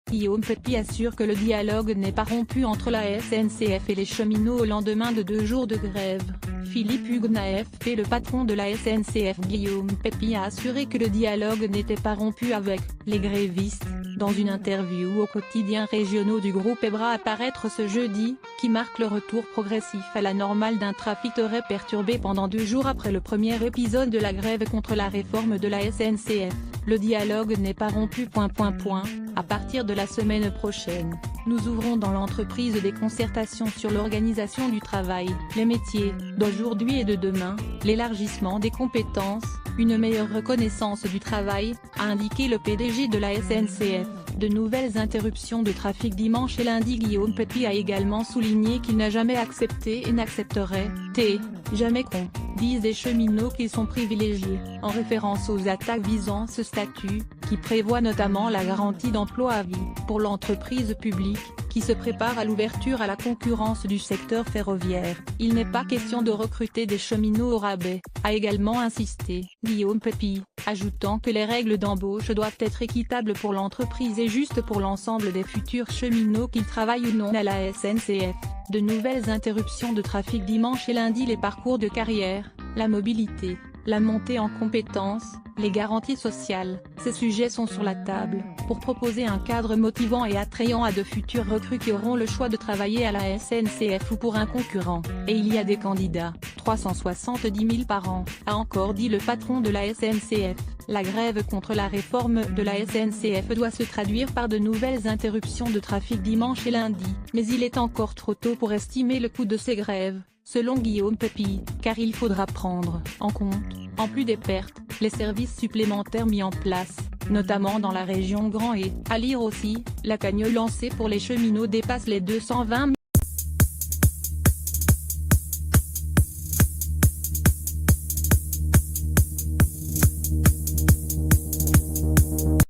Guillaume Pepi assure que le dialogue n'est pas rompu entre la SNCF et les cheminots au lendemain de 2 jours de grève. Philippe Hugues AFP. Le patron de la SNCF Guillaume Pepi a assuré que le dialogue n'était pas rompu avec les grévistes, dans une interview aux quotidiens régionaux du groupe EBRA à paraître ce jeudi, qui marque le retour progressif à la normale d'un trafic très perturbé pendant 2 jours après le premier épisode de la grève contre la réforme de la SNCF. Le dialogue n'est pas rompu. À partir de la semaine prochaine, nous ouvrons dans l'entreprise des concertations sur l'organisation du travail, les métiers d'aujourd'hui et de demain, l'élargissement des compétences, une meilleure reconnaissance du travail, a indiqué le PDG de la SNCF. De nouvelles interruptions de trafic dimanche et lundi. Guillaume Pepi a également souligné qu'il n'a jamais accepté et n'accepterait jamais qu'on dise des cheminots qu'ils sont privilégiés, en référence aux attaques visant ce statut, qui prévoit notamment la garantie d'emploi à vie pour l'entreprise publique, qui se prépare à l'ouverture à la concurrence du secteur ferroviaire. Il n'est pas question de recruter des cheminots au rabais, a également insisté Guillaume Pepi, ajoutant que les règles d'embauche doivent être équitables pour l'entreprise et justes pour l'ensemble des futurs cheminots qu'ils travaillent ou non à la SNCF. De nouvelles interruptions de trafic dimanche et lundi. Les parcours de carrière, la mobilité, la montée en compétences, les garanties sociales, ces sujets sont sur la table, pour proposer un cadre motivant et attrayant à de futurs recrues qui auront le choix de travailler à la SNCF ou pour un concurrent, et il y a des candidats, 370 000 par an, a encore dit le patron de la SNCF. La grève contre la réforme de la SNCF doit se traduire par de nouvelles interruptions de trafic dimanche et lundi, mais il est encore trop tôt pour estimer le coût de ces grèves, selon Guillaume Pepi, car il faudra prendre en compte, en plus des pertes, les services supplémentaires mis en place, notamment dans la région Grand. Et, à lire aussi, la cagne lancée pour les cheminots dépasse les 220 000